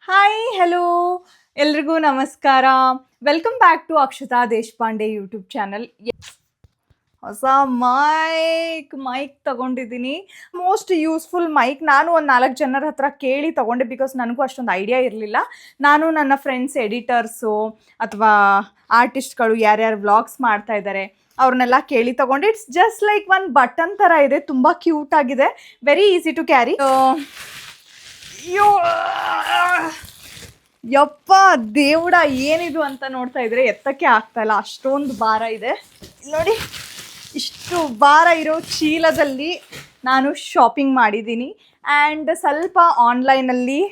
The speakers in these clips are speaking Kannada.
ಹಾಯ್ ಹಲೋ ಎಲ್ರಿಗೂ ನಮಸ್ಕಾರ. Welcome back to Akshata Deshpande YouTube channel. ಹೊಸ ಮೈಕ್ ತಗೊಂಡಿದ್ದೀನಿ. Most useful mic. ನಾನು ಒಂದು 4 ಜನರ ಹತ್ರ ಕೇಳಿ ತಗೊಂಡೆ, ಬಿಕಾಸ್ ನನಗೂ ಅಷ್ಟೊಂದು ಐಡಿಯಾ ಇರಲಿಲ್ಲ. ನಾನು ನನ್ನ ಫ್ರೆಂಡ್ಸ್ ಎಡಿಟರ್ಸು ಅಥವಾ ಆರ್ಟಿಸ್ಟ್ಗಳು ಯಾರ್ಯಾರು ವ್ಲಾಗ್ಸ್ ಮಾಡ್ತಾ ಇದ್ದಾರೆ ಅವ್ರನ್ನೆಲ್ಲ ಕೇಳಿ ತಗೊಂಡು, ಇಟ್ಸ್ ಜಸ್ಟ್ ಲೈಕ್ ಒಂದು ಬಟನ್ ಥರ ಇದೆ, ತುಂಬ ಕ್ಯೂಟ್ ಆಗಿದೆ, ವೆರಿ ಈಸಿ ಟು ಕ್ಯಾರಿ. ಯಪ್ಪ ದೇವ್ಡ, ಏನಿದು ಅಂತ ನೋಡ್ತಾ ಇದ್ರೆ ಎತ್ತಕ್ಕೆ ಆಗ್ತಾ ಇಲ್ಲ, ಅಷ್ಟೊಂದು ಭಾರ ಇದೆ ನೋಡಿ. ಇಷ್ಟು ಭಾರ ಇರೋ ಚೀಲದಲ್ಲಿ ನಾನು ಶಾಪಿಂಗ್ ಮಾಡಿದ್ದೀನಿ. ಆ್ಯಂಡ್ ಸ್ವಲ್ಪ ಆನ್ಲೈನಲ್ಲಿ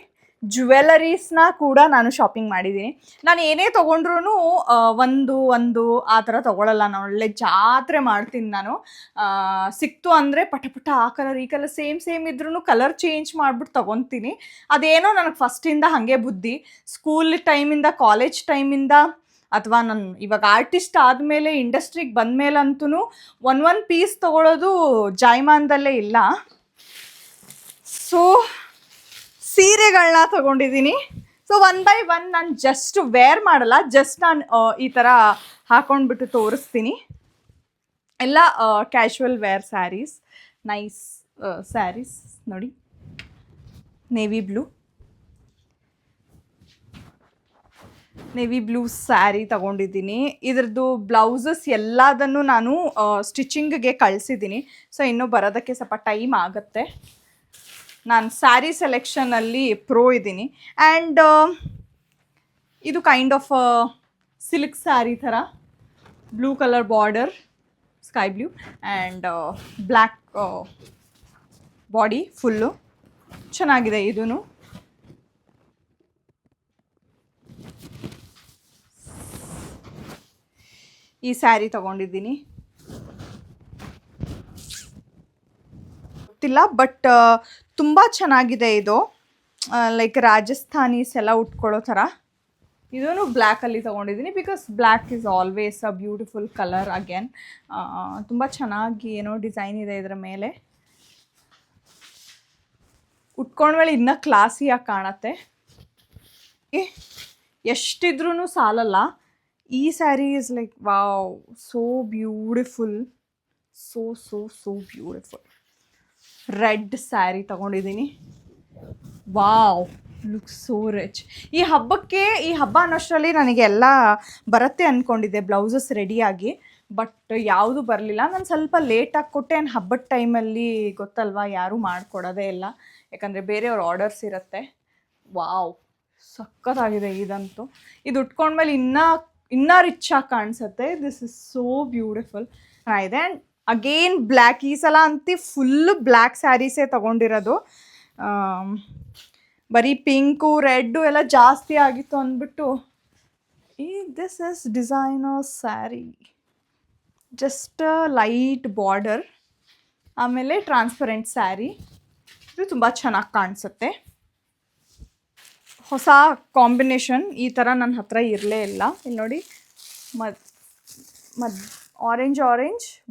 ಜ್ಯುವೆಲರೀಸ್ನ ಕೂಡ ನಾನು ಶಾಪಿಂಗ್ ಮಾಡಿದ್ದೀನಿ. ನಾನು ಏನೇ ತೊಗೊಂಡ್ರೂ ಒಂದು ಆ ಥರ ತೊಗೊಳ್ಳಲ್ಲ. ನಾನು ಒಳ್ಳೆ ಜಾತ್ರೆ ಮಾಡ್ತೀನಿ. ನಾನು ಸಿಕ್ತು ಅಂದರೆ ಪಟ ಆ ಕಲರ್ ಈ ಕಲರ್ ಸೇಮ್ ಇದ್ರೂ ಕಲರ್ ಚೇಂಜ್ ಮಾಡಿಬಿಟ್ಟು ತೊಗೊತೀನಿ. ಅದೇನೋ ನನಗೆ ಫಸ್ಟಿಂದ ಹಾಗೆ ಬುದ್ಧಿ. ಸ್ಕೂಲ್ ಟೈಮಿಂದ, ಕಾಲೇಜ್ ಟೈಮಿಂದ, ಅಥವಾ ನಾನು ಇವಾಗ ಆರ್ಟಿಸ್ಟ್ ಆದಮೇಲೆ ಇಂಡಸ್ಟ್ರಿಗೆ ಬಂದಮೇಲಂತೂ ಒಂದು ಪೀಸ್ ತೊಗೊಳ್ಳೋದು ಜಾಯಮಾನದಲ್ಲೇ ಇಲ್ಲ. ಸೊ ಸೀರೆಗಳನ್ನ ತೊಗೊಂಡಿದ್ದೀನಿ. ಸೊ 1 by 1 ನಾನು ಜಸ್ಟ್ ವೇರ್ ಮಾಡಲ್ಲ, ಜಸ್ಟ್ ನಾನು ಈ ಥರ ಹಾಕೊಂಡ್ಬಿಟ್ಟು ತೋರಿಸ್ತೀನಿ. ಎಲ್ಲ casual wear saris, nice saris ನೋಡಿ. ನೇವಿ ಬ್ಲೂ ಸ್ಯಾರಿ ತಗೊಂಡಿದ್ದೀನಿ. ಇದ್ರದ್ದು ಬ್ಲೌಸಸ್ ಎಲ್ಲದನ್ನು ನಾನು ಸ್ಟಿಚಿಂಗ್ಗೆ ಕಳಿಸಿದ್ದೀನಿ. ಸೊ ಇನ್ನೂ ಬರೋದಕ್ಕೆ ಸ್ವಲ್ಪ ಟೈಮ್ ಆಗುತ್ತೆ. ನಾನು ಸ್ಯಾರಿ ಸೆಲೆಕ್ಷನಲ್ಲಿ ಪ್ರೋ ಇದ್ದೀನಿ. ಆ್ಯಂಡ್ ಇದು ಕೈಂಡ್ ಆಫ್ ಸಿಲ್ಕ್ ಸ್ಯಾರಿ ಥರ, blue colour border, sky blue, and black body full ಚೆನ್ನಾಗಿದೆ. ಇದೂ ಈ ಸ್ಯಾರಿ ತೊಗೊಂಡಿದ್ದೀನಿ. ಗೊತ್ತಿಲ್ಲ, ಬಟ್ ತುಂಬ ಚೆನ್ನಾಗಿದೆ ಇದು. ಲೈಕ್ ರಾಜಸ್ಥಾನೀಸ್ ಎಲ್ಲ ಉಟ್ಕೊಳ್ಳೋ ಥರ. ಇದೂ ಬ್ಲ್ಯಾಕಲ್ಲಿ ತೊಗೊಂಡಿದ್ದೀನಿ, because black is always a beautiful colour again. ತುಂಬ ಚೆನ್ನಾಗಿ ಏನೋ ಡಿಸೈನ್ ಇದೆ ಇದರ ಮೇಲೆ. ಉಟ್ಕೊಂಡ್ಮೇಲೆ ಇನ್ನೂ ಕ್ಲಾಸಿಯಾಗಿ ಕಾಣತ್ತೆ. ಎಷ್ಟಿದ್ರೂ ಸಾಲಲ್ಲ. ಈ sari is like wow, so beautiful, so beautiful. Red sari ತೊಗೊಂಡಿದ್ದೀನಿ. Wow, looks so rich. ಈ ಹಬ್ಬ ಅನ್ನೋಷ್ಟರಲ್ಲಿ ನನಗೆ ಎಲ್ಲ ಬರುತ್ತೆ ಅಂದ್ಕೊಂಡಿದ್ದೆ, ಬ್ಲೌಸಸ್ ರೆಡಿಯಾಗಿ. ಬಟ್ ಯಾವುದು ಬರಲಿಲ್ಲ. ನಾನು ಸ್ವಲ್ಪ ಲೇಟಾಗಿ ಕೊಟ್ಟೆ. ಹಬ್ಬದ ಟೈಮಲ್ಲಿ ಗೊತ್ತಲ್ವಾ, ಯಾರೂ ಮಾಡಿಕೊಡೋದೇ ಇಲ್ಲ, ಯಾಕಂದರೆ ಬೇರೆಯವ್ರ ಆರ್ಡರ್ಸ್ ಇರುತ್ತೆ. ವಾವ್, ಸಖತ್ತಾಗಿದೆ ಇದಂತೂ. ಇದು ಉಟ್ಕೊಂಡ್ಮೇಲೆ ಇನ್ನೂ ರಿಚ್ ಆಗಿ ಕಾಣಿಸುತ್ತೆ. ದಿಸ್ ಇಸ್ ಸೋ ಬ್ಯೂಟಿಫುಲ್ ಇದೆ. And again black. ಈ ಸಲ ಅಂತೂ ಫುಲ್ಲು ಬ್ಲ್ಯಾಕ್ ಸ್ಯಾರೀಸೇ ತೊಗೊಂಡಿರೋದು. ಬರೀ ಪಿಂಕು ರೆಡ್ಡು ಎಲ್ಲ ಜಾಸ್ತಿ ಆಗಿತ್ತು ಅಂದ್ಬಿಟ್ಟು this is designer sari. Just light border, ಆಮೇಲೆ ಟ್ರಾನ್ಸ್ಪರೆಂಟ್ ಸ್ಯಾರಿ. ಇದು ತುಂಬ ಚೆನ್ನಾಗಿ ಕಾಣಿಸುತ್ತೆ. ಹೊಸ ಕಾಂಬಿನೇಷನ್ ಈ ಥರ ನನ್ನ ಹತ್ರ ಇರಲೇ ಇಲ್ಲ. ಇಲ್ಲಿ ನೋಡಿ, ಆರೆಂಜ್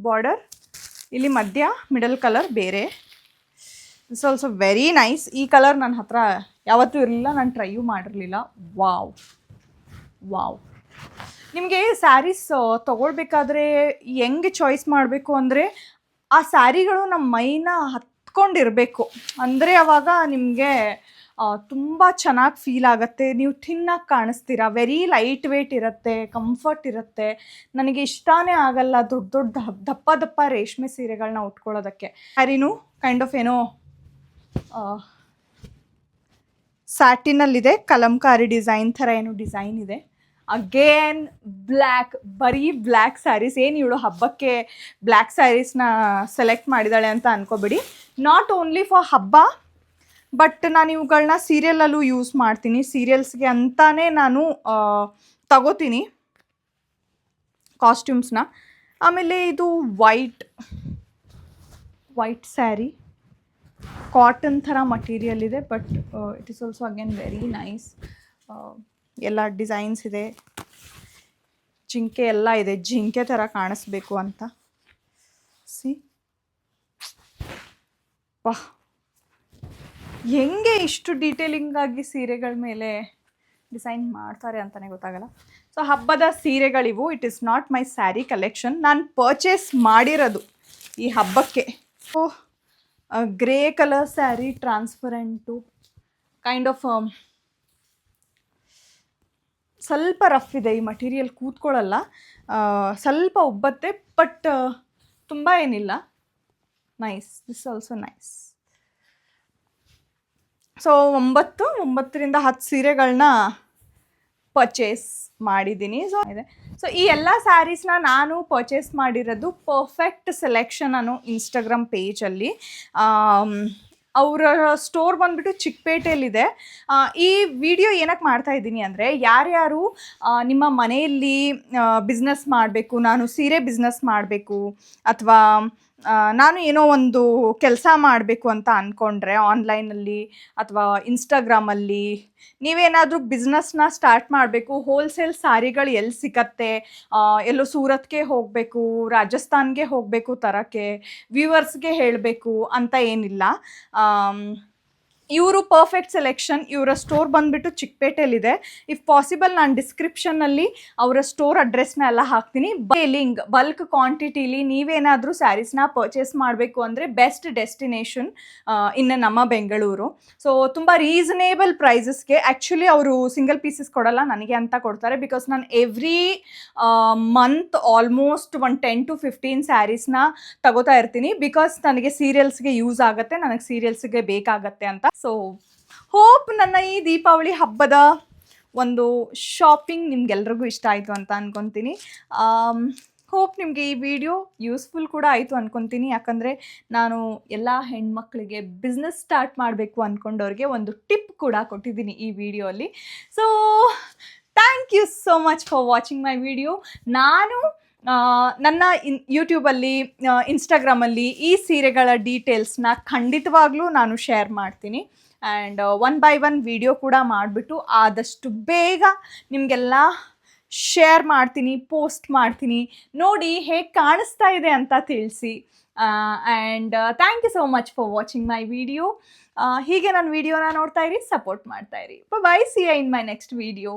ಬಾರ್ಡರ್, ಇಲ್ಲಿ ಮಧ್ಯ ಮಿಡಲ್ ಕಲರ್ ಬೇರೆ. It's also very nice. ಈ ಕಲರ್ ನನ್ನ ಹತ್ರ ಯಾವತ್ತೂ ಇರಲಿಲ್ಲ, ನಾನು ಟ್ರೈಯೂ ಮಾಡಿರಲಿಲ್ಲ. ವಾವ್. ನಿಮಗೆ ಸ್ಯಾರೀಸ್ ತೊಗೊಳ್ಬೇಕಾದ್ರೆ ಹೆಂಗೆ ಚಾಯ್ಸ್ ಮಾಡಬೇಕು ಅಂದರೆ, ಆ ಸ್ಯಾರಿಗಳು ನಮ್ಮ ಮೈನ ಹತ್ಕೊಂಡಿರಬೇಕು. ಅಂದರೆ ಆವಾಗ ನಿಮಗೆ ತುಂಬ ಚೆನ್ನಾಗಿ ಫೀಲ್ ಆಗುತ್ತೆ. ನೀವು ಥಿನ್ನಾಗಿ ಕಾಣಿಸ್ತೀರಾ. ವೆರಿ ಲೈಟ್ ವೇಟ್ ಇರುತ್ತೆ, ಕಂಫರ್ಟ್ ಇರುತ್ತೆ. ನನಗೆ ಇಷ್ಟನೇ ಆಗಲ್ಲ ದೊಡ್ಡ ದಪ್ಪ ರೇಷ್ಮೆ ಸೀರೆಗಳನ್ನ ಉಟ್ಕೊಳ್ಳೋದಕ್ಕೆ. ಸ್ಯಾರಿನೂ ಕೈಂಡ್ ಆಫ್ ಏನೋ ಸ್ಯಾಟಿನಲ್ಲಿದೆ, ಕಲಂಕಾರಿ ಡಿಸೈನ್ ಥರ ಏನೋ ಡಿಸೈನ್ ಇದೆ. ಅಗೇನ್ ಬ್ಲ್ಯಾಕ್, ಬರೀ ಬ್ಲ್ಯಾಕ್ ಸ್ಯಾರೀಸ್. ಏನು ಇವಳು ಹಬ್ಬಕ್ಕೆ ಬ್ಲ್ಯಾಕ್ ಸ್ಯಾರೀಸ್ನ ಸೆಲೆಕ್ಟ್ ಮಾಡಿದ್ದಾಳೆ ಅಂತ ಅಂದ್ಕೋಬೇಡಿ. ನಾಟ್ ಓನ್ಲಿ ಫಾರ್ ಹಬ್ಬ, ಬಟ್ ನಾನು ಇವುಗಳನ್ನ ಸೀರಿಯಲಲ್ಲೂ ಯೂಸ್ ಮಾಡ್ತೀನಿ. ಸೀರಿಯಲ್ಸ್ಗೆ ಅಂತಾನೆ ನಾನು ತಗೋತೀನಿ ಕಾಸ್ಟ್ಯೂಮ್ಸ್ನ. ಆಮೇಲೆ ಇದು ವೈಟ್ ಸ್ಯಾರಿ, ಕಾಟನ್ ಥರ ಮಟೀರಿಯಲ್ ಇದೆ, but it is also again very nice. ಎಲ್ಲ ಡಿಸೈನ್ಸ್ ಇದೆ, ಜಿಂಕೆ ಎಲ್ಲ ಇದೆ, ಜಿಂಕೆ ಥರ ಕಾಣಿಸ್ಬೇಕು ಅಂತ. ಸಿ ವಾಹ್, ಹೆಂಗೆ ಇಷ್ಟು ಡೀಟೇಲಿಂಗ್ ಆಗಿ ಸೀರೆಗಳ ಮೇಲೆ ಡಿಸೈನ್ ಮಾಡ್ತಾರೆ ಅಂತಲೇ ಗೊತ್ತಾಗಲ್ಲ. ಸೊ ಹಬ್ಬದ ಸೀರೆಗಳಿವು. It is not my sari collection. ನಾನು ಪರ್ಚೇಸ್ ಮಾಡಿರೋದು ಈ ಹಬ್ಬಕ್ಕೆ. So grey colour sari, transparent, kind of ಸ್ವಲ್ಪ ರಫ್ ಇದೆ. ಈ ಮಟೀರಿಯಲ್ ಕೂತ್ಕೊಳ್ಳಲ್ಲ, ಸ್ವಲ್ಪ ಉಬ್ಬತ್ತೆ, ಬಟ್ ತುಂಬ ಏನಿಲ್ಲ. Nice, this also nice. So 9ರಿಂದ 10 ಸೀರೆಗಳನ್ನ ಪರ್ಚೇಸ್ ಮಾಡಿದ್ದೀನಿ. ಸೊ ಈ ಎಲ್ಲ ಸ್ಯಾರೀಸ್ನ ನಾನು ಪರ್ಚೇಸ್ ಮಾಡಿರೋದು ಪರ್ಫೆಕ್ಟ್ ಸೆಲೆಕ್ಷನ್ ಅನ್ನೋ ಇನ್ಸ್ಟಾಗ್ರಾಮ್ ಪೇಜಲ್ಲಿ. ಅವರ ಸ್ಟೋರ್ ಬಂದುಬಿಟ್ಟು ಚಿಕ್ಕಪೇಟೆಯಲ್ಲಿದೆ. ಈ ವಿಡಿಯೋ ಏನಕ್ಕೆ ಮಾಡ್ತಾ ಇದ್ದೀನಿ ಅಂದರೆ, ಯಾರ್ಯಾರು ನಿಮ್ಮ ಮನೆಯಲ್ಲಿ ಬಿಸ್ನೆಸ್ ಮಾಡಬೇಕು, ನಾನು ಸೀರೆ ಬಿಸ್ನೆಸ್ ಮಾಡಬೇಕು, ಅಥವಾ ನಾನು ಏನೋ ಒಂದು ಕೆಲಸ ಮಾಡಬೇಕು ಅಂತ ಅಂದ್ಕೊಂಡ್ರೆ ಆನ್ಲೈನಲ್ಲಿ ಅಥವಾ ಇನ್ಸ್ಟಾಗ್ರಾಮಲ್ಲಿ, ನೀವೇನಾದರೂ ಬಿಸ್ನೆಸ್ನ ಸ್ಟಾರ್ಟ್ ಮಾಡಬೇಕು, ಹೋಲ್ಸೇಲ್ ಸಾರಿಗಳು ಎಲ್ಲಿ ಸಿಗತ್ತೆ, ಎಲ್ಲೋ ಸೂರತ್ಗೆ ಹೋಗಬೇಕು, ರಾಜಸ್ಥಾನ್ಗೆ ಹೋಗಬೇಕು ತರೋಕ್ಕೆ, ವ್ಯೂವರ್ಸ್ಗೆ ಹೇಳಬೇಕು ಅಂತ ಏನಿಲ್ಲ. ಇವರು ಪರ್ಫೆಕ್ಟ್ ಸೆಲೆಕ್ಷನ್. ಇವರ ಸ್ಟೋರ್ ಬಂದುಬಿಟ್ಟು ಚಿಕ್ಕಪೇಟೆಯಲ್ಲಿದೆ. ಇಫ್ ಪಾಸಿಬಲ್ ನಾನು ಡಿಸ್ಕ್ರಿಪ್ಷನ್ನಲ್ಲಿ ಅವರ ಸ್ಟೋರ್ ಅಡ್ರೆಸ್ನ ಎಲ್ಲ ಹಾಕ್ತೀನಿ. ಲಿಂಕ್ ಬಲ್ಕ್ ಕ್ವಾಂಟಿಟಿಲಿ ನೀವೇನಾದರೂ ಸ್ಯಾರೀಸ್ನ ಪರ್ಚೇಸ್ ಮಾಡಬೇಕು ಅಂದರೆ ಬೆಸ್ಟ್ ಡೆಸ್ಟಿನೇಷನ್ ಇನ್ನು ನಮ್ಮ ಬೆಂಗಳೂರು. ಸೊ ತುಂಬ ರೀಸನೇಬಲ್ ಪ್ರೈಸಸ್ಗೆ. ಆ್ಯಕ್ಚುಲಿ ಅವರು ಸಿಂಗಲ್ ಪೀಸಸ್ ಕೊಡಲ್ಲ, ನನಗೆ ಅಂತ ಕೊಡ್ತಾರೆ. ಬಿಕಾಸ್ ನಾನು ಎವ್ರಿ ಮಂತ್ ಆಲ್ಮೋಸ್ಟ್ 10 to 15 ಸ್ಯಾರೀಸ್ನ ತಗೋತಾ ಇರ್ತೀನಿ. ಬಿಕಾಸ್ ನನಗೆ ಸೀರಿಯಲ್ಸ್ಗೆ ಯೂಸ್ ಆಗುತ್ತೆ, ನನಗೆ ಸೀರಿಯಲ್ಸ್ಗೆ ಬೇಕಾಗತ್ತೆ ಅಂತ. ಸೊ ಹೋಪ್ ನನ್ನ ಈ ದೀಪಾವಳಿ ಹಬ್ಬದ ಒಂದು ಶಾಪಿಂಗ್ ನಿಮ್ಗೆಲ್ರಿಗೂ ಇಷ್ಟ ಆಯಿತು ಅಂತ ಅಂದ್ಕೊತೀನಿ. ಹೋಪ್ ನಿಮಗೆ ಈ ವಿಡಿಯೋ ಯೂಸ್ಫುಲ್ ಕೂಡ ಆಯಿತು ಅಂದ್ಕೊತೀನಿ. ಯಾಕಂದರೆ ನಾನು ಎಲ್ಲ ಹೆಣ್ಮಕ್ಳಿಗೆ ಬಿಸ್ನೆಸ್ ಸ್ಟಾರ್ಟ್ ಮಾಡಬೇಕು ಅಂದ್ಕೊಂಡವ್ರಿಗೆ ಒಂದು ಟಿಪ್ ಕೂಡ ಕೊಟ್ಟಿದ್ದೀನಿ ಈ ವಿಡಿಯೋಲಿ. So thank you so much for watching my video. ನಾನು ನನ್ನ ಯೂಟ್ಯೂಬಲ್ಲಿ, ಇನ್ಸ್ಟಾಗ್ರಾಮಲ್ಲಿ ಈ ಸೀರೆಗಳ ಡೀಟೇಲ್ಸ್ನ ಖಂಡಿತವಾಗ್ಲೂ ನಾನು ಶೇರ್ ಮಾಡ್ತೀನಿ. ಆ್ಯಂಡ್ 1 by 1 ವಿಡಿಯೋ ಕೂಡ ಮಾಡಿಬಿಟ್ಟು ಆದಷ್ಟು ಬೇಗ ನಿಮಗೆಲ್ಲ ಶೇರ್ ಮಾಡ್ತೀನಿ, ಪೋಸ್ಟ್ ಮಾಡ್ತೀನಿ. ನೋಡಿ ಹೇಗೆ ಕಾಣಿಸ್ತಾ ಇದೆ ಅಂತ ತಿಳಿಸಿ. And thank you so much for watching my video. ಹೀಗೆ ನನ್ನ ವಿಡಿಯೋನ ನೋಡ್ತಾ ಇರಿ, ಸಪೋರ್ಟ್ ಮಾಡ್ತಾ ಇರಿ. Bye, see you in my next video.